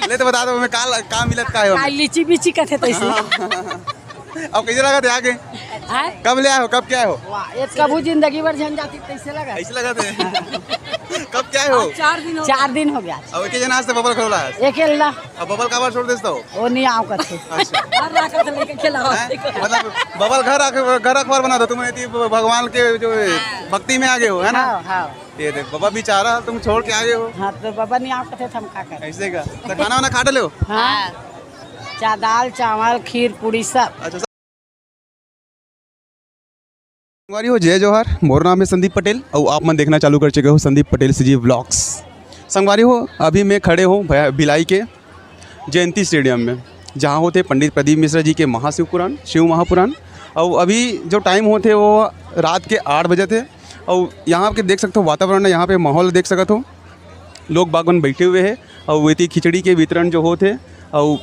ले तो बता दो मैं का मिलत का है लीची बीची कथे तैसे। अब कैसे लगा थे आगे कब ले आए हो कब क्या हो एक कबू जिंदगी भर झंझाती तैसे लगा। ऐसे लगा थे कब क्या हो 4 दिन हो गया। अब के जना से बबल खोला है एक अल्लाह अब बबल का बार छोड़ देता हो वो नहीं आओ कथे। मतलब बबल घर अखबार बना दो तुम भगवान के जो भक्ति में आगे हो है ना। हाँ ये देख बाबा बेचारा तुम छोड़ के आगे हो। हाँ तो बाबा नहीं आओ कथे हम खा कर ऐसे का तो खाना वाना खा डले हो। हाँ दाल चावल खीर पूरी सब। अच्छा संगवारी हो जय जोहार मोर नाम है संदीप पटेल और आप मन देखना चालू कर चुके हो संदीप पटेल सीजी व्लॉग्स। संगवारी हो अभी मैं खड़े हूँ भिलाई के जयंती स्टेडियम में जहाँ होते पंडित प्रदीप मिश्रा जी के शिव महापुराण और अभी जो टाइम होते वो रात के 8 बजे थे और यहाँ के देख सकते हो वातावरण है यहाँ पे माहौल देख सकते हो लोग बागवान बैठे हुए हैं और वही खिचड़ी के वितरण जो होते और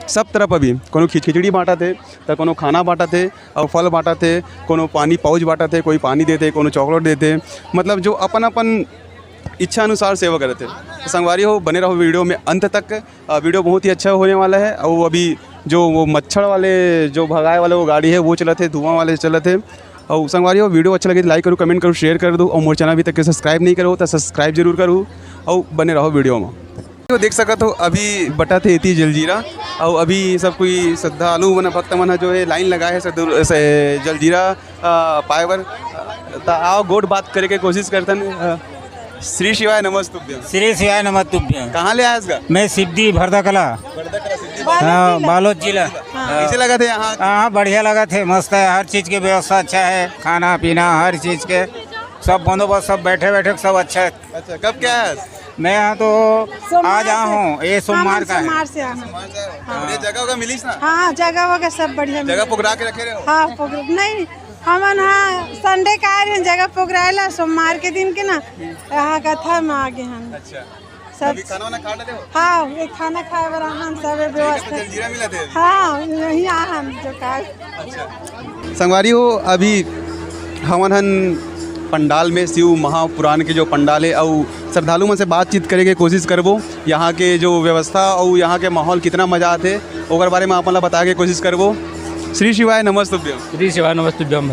सब तरफ अभी कोनो खिचड़ी बांटा थे तो कोनो खाना बांटा थे और फल बांटा थे कोनो पानी पाउच बांटा थे कोई पानी देते कोनो चॉकलेट देते मतलब जो अपन अपन इच्छा अनुसार सेवा करते तो संगवारी हो बने रहो वीडियो में अंत तक। वीडियो बहुत ही अच्छा होने वाला है और अभी जो वो मच्छर वाले जो भगाए वाले वो गाड़ी है वो चला थे धुआं वाले चला थे और संगवारी हो वीडियो अच्छा लगे तो लाइक करो कमेंट करो शेयर कर दो और मोर चैनल अभी तक सब्सक्राइब नहीं करो तो सब्सक्राइब जरूर करो और बने रहो वीडियो में। तो देख सकते हो अभी बटा थे इतनी जलजीरा और अभी सब कोई श्रद्धालु मन भक्त मन जो है लाइन लगाए है जलजीरा पाएवर तो आओ गोट बात करे के कोशिश करते हैं। श्री शिवाय नमस्तुभ्यं। श्री शिवाय नमस्तुभ्यं। कहाँ ले आया इसका मैं सिद्धि भरदा कला हाँ बालोद जिला। कैसे लगा थे यहाँ हाँ बढ़िया लगा थे मस्त है हर चीज़ की व्यवस्था अच्छा है खाना पीना हर चीज़ के सब बंदोबस्त सब बैठे बैठे सब अच्छा है। अच्छा कब क्या है मैं यहाँ तो आज आया हूँ ये सोमवार का है। ये जगह होगा मिली ना। हाँ जगह वगैरह सब बढ़िया जगह पुकरा के रखे रहे हो। हाँ नहीं हमन हाँ संडे का आए हैं जगह पुकराएला सोमवार के दिन के ना यहाँ कथा में आगे हम अच्छा सब खाना वाना खा लेते हो। हाँ ये खाना खाए वाला हम सब व्यवस्था जलजीरा मिला थे। हाँ यही आए हम जो खाए। अच्छा संगवारी हो अभी हमन पंडाल में शिव महापुराण के जो पंडाल है और श्रद्धालु में से बातचीत करे के कोशिश करबो यहाँ के जो व्यवस्था और यहाँ के माहौल कितना मजा आते और बारे में आप बता के कोशिश करबो। श्री शिवाय नमस्तुभ्यं। श्री शिवाय नमस्तुभ्यं।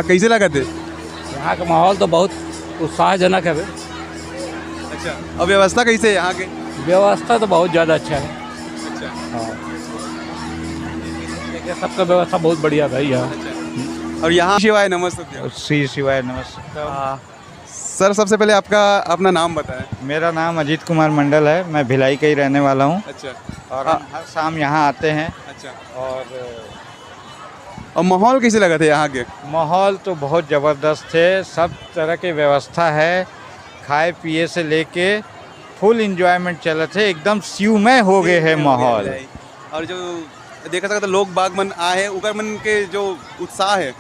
कैसे लगा थे यहाँ का माहौल तो बहुत उत्साहजनक है। अच्छा और व्यवस्था कैसे है यहाँ के। व्यवस्था तो बहुत ज़्यादा अच्छा है। अच्छा हाँ सबका व्यवस्था बहुत बढ़िया भाई यहाँ। और यहाँ शिवाय नमस्तुभ्यं। श्री शिवाय नमस्कार। सर सबसे पहले आपका अपना नाम बताएं। मेरा नाम अजीत कुमार मंडल है मैं भिलाई का ही रहने वाला हूँ। अच्छा और हम हर शाम यहाँ आते हैं। अच्छा और माहौल कैसे लगा थे यहाँ के। माहौल तो बहुत ज़बरदस्त है सब तरह की व्यवस्था है खाए पिए से लेके फुल इंजॉयमेंट चल थे एकदम शिवमय हो गए है माहौल। और जो देखा सकते लोग बाग मन आए उकर मन के जो उत्साह है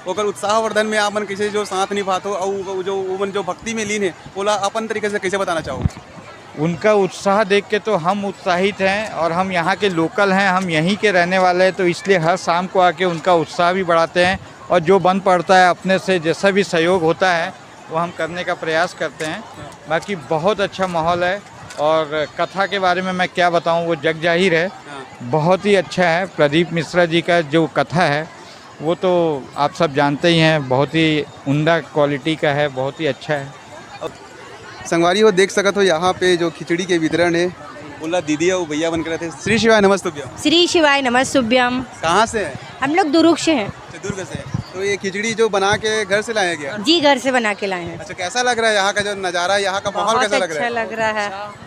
ओकर उत्साहवर्धन में आप मन कैसे जो साथ निभाते हो और जो मन जो भक्ति में लीन है बोला अपन तरीके से कैसे बताना चाहो। उनका उत्साह देख के तो हम उत्साहित हैं और हम यहाँ के लोकल हैं हम यहीं के रहने वाले हैं तो इसलिए हर शाम को आके उनका उत्साह भी बढ़ाते हैं और जो बन पड़ता है अपने से जैसा भी सहयोग होता है वो हम करने का प्रयास करते हैं। बाकी बहुत अच्छा माहौल है और कथा के बारे में मैं क्या बताऊं वो जग जाहिर है बहुत ही अच्छा है। प्रदीप मिश्रा जी का जो कथा है वो तो आप सब जानते ही हैं बहुत ही उम्दा क्वालिटी का है बहुत ही अच्छा है। संगवारी हो देख सकते हो यहाँ पे जो खिचड़ी के वितरण है बोला दीदी और भैया बन कर थे। श्री शिवाय नमस्तुभ्यं। श्री शिवाय नमस्तुभ्यं। कहाँ से हैं। हम लोग दुर्ग से हैं। दुर्ग से। तो ये खिचड़ी जो बना के घर से लाया गया। जी घर से बना के लाए हैं। अच्छा कैसा लग रहा है यहाँ का जो नज़ारा यहाँ का माहौल कैसा लग रहा है। अच्छा लग रहा है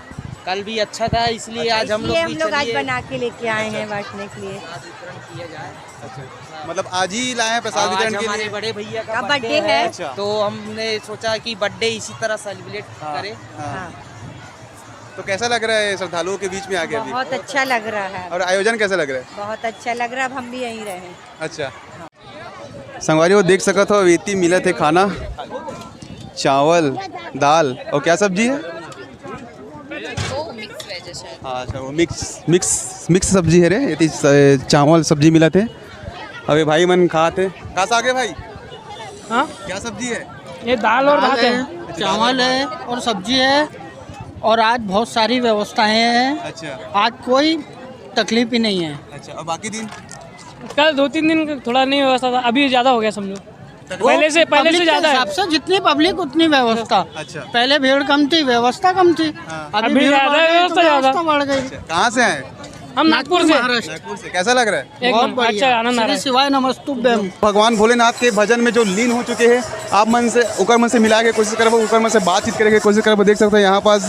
कल भी अच्छा था इसलिए आज हम लोग आज बना के लेके आए हैं बांटने के लिए। मतलब आज ही लाए हैं प्रसाद वितरण के लिए। हमारे बड़े भैया का बर्थडे है अच्छा। तो हमने सोचा कि बर्थडे इसी तरह सेलिब्रेट करें। हाँ। तो कैसा लग रहा है श्रद्धालुओं के बीच में आके अभी। बहुत अच्छा लग रहा है और आयोजन कैसा लग रहा है। बहुत अच्छा लग रहा है अब हम भी यहीं रहे। अच्छा संगवारी वो देख सकते हो इतनी मिलत है खाना चावल दाल और क्या सब्जी है। हाँ अच्छा वो मिक्स सब्जी है रे ये चावल सब्जी मिला थे अबे भाई मन खाते कहाँ से आगे भाई। हाँ क्या सब्जी है। ये दाल और भात है चावल है और सब्जी है और आज बहुत सारी व्यवस्थाएं हैं। अच्छा आज कोई तकलीफ ही नहीं है। अच्छा, और बाकी दिन कल 2-3 दिन थोड़ा नहीं व्यवस्था था, अभी ज़्यादा हो गया समझो। पहले से पब्लिक के ज़्यादा है। हिसाब से जितनी पब्लिक उतनी व्यवस्था। अच्छा। पहले भीड़ कम थी, व्यवस्था कम थी। अभी भीड़ ज़्यादा बढ़ गई तो व्यवस्था ज़्यादा। बढ़ गई। कहाँ से आए? हम नागपुर से। महाराष्ट्र। नागपुर से। कैसा लग रहा है? बहुत एकदम बढ़िया, अच्छा, आनंद आ रहा श्री है। शिवाय नमस्तुभ्यम। भगवान भोलेनाथ के भजन में जो लीन हो चुके हैं, आप मन से उकर मन से मिला के कोशिश करबो, उकर मन से बातचीत करे के कोशिश करबो। देख सकते हैं यहाँ पास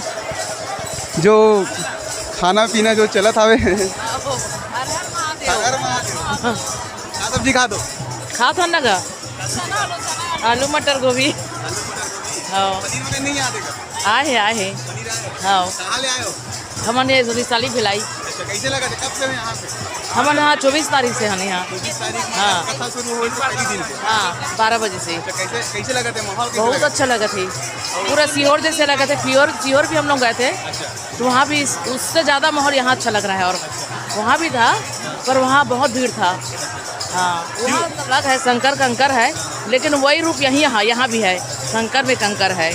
जो खाना पीना जो चलत हवे। क्या सब्जी खा दो? खा था ना का आलू मटर गोभी हाँ पनीर वनीर नहीं आते का? आहे हाँ कहाँ ले आए हो? हमने साली भिलाई अच्छा, कैसे लगा थे? कब से हो यहाँ पे? हमने यहाँ 24 तारीख से हने यहाँ 24 तारीख में हाँ। कथा शुरू हुई तो पहली दिन से। हाँ 12 बजे से। अच्छा, कैसे लगा थे? माहौल कैसे बहुत लगा? अच्छा लगा थे, पूरा सीहोर जैसे लगा थे। सीहोर भी हम लोग गए थे तो वहाँ भी उससे ज़्यादा माहौल यहाँ अच्छा लग रहा है। और वहाँ भी था पर वहाँ बहुत भीड़ था। हाँ वहाँ तो अलग है, शंकर कंकर है, लेकिन वही रूप यहाँ भी है। शंकर में कंकर है,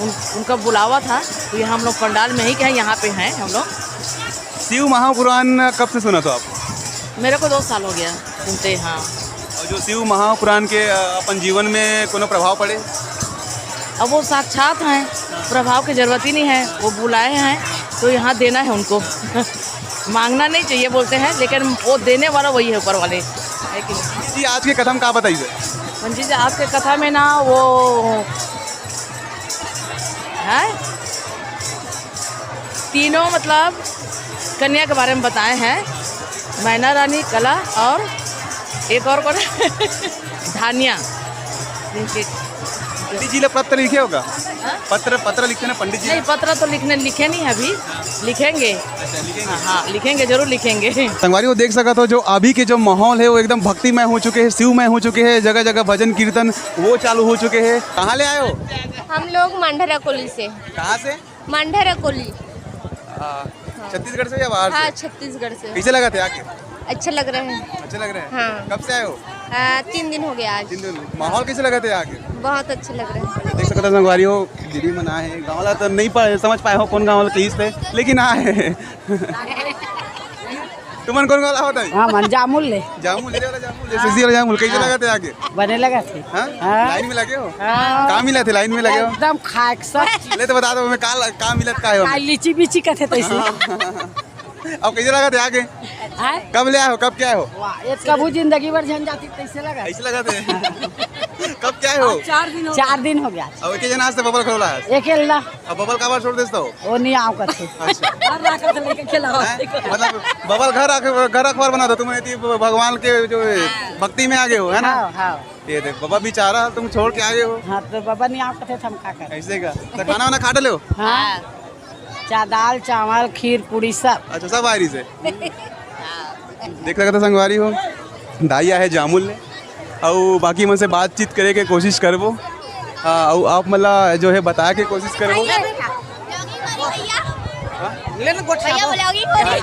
उनका बुलावा था तो यहाँ हम लोग पंडाल में ही के हैं, यहाँ पे हैं हम लोग। शिव महापुराण कब से सुना था आप? मेरे को 2 साल हो गया सुनते। हाँ और जो शिव महापुराण के अपन जीवन में कोनो प्रभाव पड़े? अब वो साक्षात हैं, प्रभाव की जरूरत ही नहीं है। वो बुलाए हैं तो यहाँ देना है उनको। मांगना नहीं चाहिए बोलते हैं, लेकिन वो देने वाला वही है, ऊपर वाले है कि नहीं? जी, आज के कथम का बताइए? पंडित जी आज के कथा में ना वो है तीनों मतलब कन्या के बारे में बताए हैं, मैना रानी, कला और एक और कौन धानिया। पंडित जी ने पत्र लिखे होगा? पत्र लिखे ना पंडित जी? नहीं, पत्र तो लिखे नहीं है अभी, लिखेंगे। हाँ लिखेंगे, जरूर लिखेंगे। संगवारी को देख सका तो जो अभी के जो माहौल है वो एकदम भक्तिमय हो चुके हैं, शिवमय हो चुके हैं। जगह जगह भजन कीर्तन वो चालू हो चुके हैं। कहाँ ले आए हो? हम लोग मंडरा कोली से। कहाँ से? मंडरा कोली। छत्तीसगढ़ से या बाहर हाँ, से? छत्तीसगढ़ से। कैसे लगा थे आके? अच्छा लग रहा है। अच्छे लग रहे हैं। हाँ। कब से आए हो? 3 दिन हो गया आज। 3 दिन। माहौल कैसे लगा थे आके? बहुत अच्छा लग रहा है। देख सकते संगवारी हो, दीदी मना है गाँव वाला तो नहीं समझ पाए हो कौन गाँव वाला तीस थे, लेकिन आए। तुमन कौन गाँव होता है? हाँ मन जामुल ले जामुन वाला जामुन कैसे लगा थे आगे? बने लगा थे। हाँ? हाँ। लाइन में लगे हो? हाँ। कहाँ मिला थे लाइन में लगे हो? एकदम खाक सब ले तो बता दो, मैं कहाँ मिला था? हो लीची बीची कहते तैसे। अब कैसे लगा थे आगे? कब ले आए हो? कब क्या है हो? कबू जिंदगी भर झन जाती तैसे लगा। ऐसे लगा थे। कब क्या है हो? 4 दिन हो गया। अब एक जना से बबल खोला है। एक एल्ला अब बबल का बार छोड़ देता हो? वो नहीं आओ करते। अच्छा, मतलब बबल घर अखबार बना दो तुम, भगवान के जो भक्ति में आगे हो, है ना? हाँ ये देख बाबा बेचारा तुम छोड़ के आगे हो। हाँ तो बाबा नहीं आओ करते, हम खा कर। ऐसे का तो खाना वाना खा डले हो? हाँ दाल चावल खीर पूरी सब। अच्छा, सब आयरी से देख सकते संगवारी हो। दाइया है जामुल ने और बाकी मन से बातचीत करे के कोशिश करबो। और आप मतलब जो है बता के कोशिश करबो।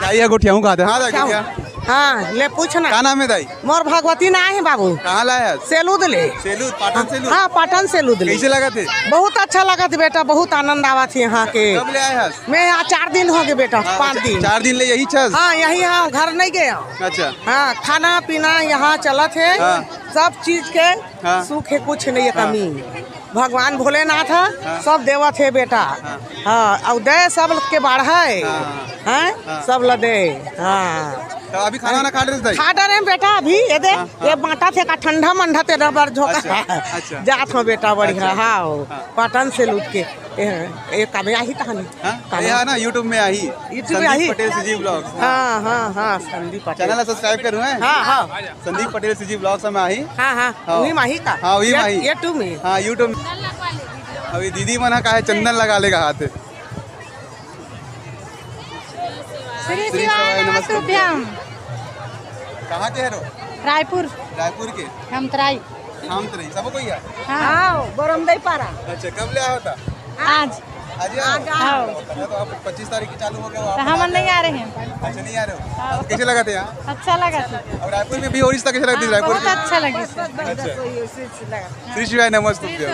दाइया गोठियाऊँ कहा थे? हाँ दाइया। हाँ ले पूछना। क्या नाम है दाई? मोर भगवती ना है बाबू। कहाँ लाया? सेलूद ले। सेलूद, पाटन सेलूद। हाँ पाटन सेलूद ले। कैसे लगा थे? बहुत अच्छा लगा था बेटा, बहुत आनंद आवा थी यहाँ के। कब ले आए हैं? मैं यहाँ 4 दिन हो गए बेटा, 5 दिन। 4 दिन ले यही छस? हाँ यही, हाँ घर नहीं गया। अच्छा, हाँ खाना पीना यहाँ चलत है। हाँ। सब चीज के हाँ। सुख है, कुछ नहीं है कमी। भगवान भोलेनाथ सब देवत है बेटा। हाँ और दे सब के बढ़ाए। हाँ सब लदे। हाँ तो अभी खाना वाना खा रहे थे? खा डरे बेटा अभी ये दे ये बाटा थे का ठंडा मंडा ते रबर झोंका। अच्छा। जात हो बेटा बढ़िया। हाँ पाटन से लूट के एक कभी आई कहानी। हाँ ना यूट्यूब में आई, YouTube में आई? Sandeep Patel CG blogs. हाँ हाँ हाँ संदीप पटेल। चैनल सब्सक्राइब करूँ है? हाँ हाँ संदीप पटेल सीजी ब्लॉग्स में आई। हाँ हाँ वही माही का। हाँ वही माही। ये टू में। हाँ यूट्यूब। अभी दीदी मना का है चंदन लगा लेगा हाथ। श्री शिवाय नमस्तुभ्यम। कहाँ के है रो? रायपुर। रायपुर के? हम तराई। हम तो नहीं सब कोई है। हाँ बरमदई पारा। अच्छा, कब ले आया होता? आज आज आओ। तो आप 25 तारीख की चालू हो गया। तो हम नहीं आ रहे हैं। अच्छा, नहीं आ रहे हो? अब कैसे लगा थे यहाँ? अच्छा लगा था। और रायपुर में भी और इस तरह कैसे लगती है? रायपुर बहुत अच्छा लगी। अच्छा, श्री शिवाय नमस्तुभ्यम।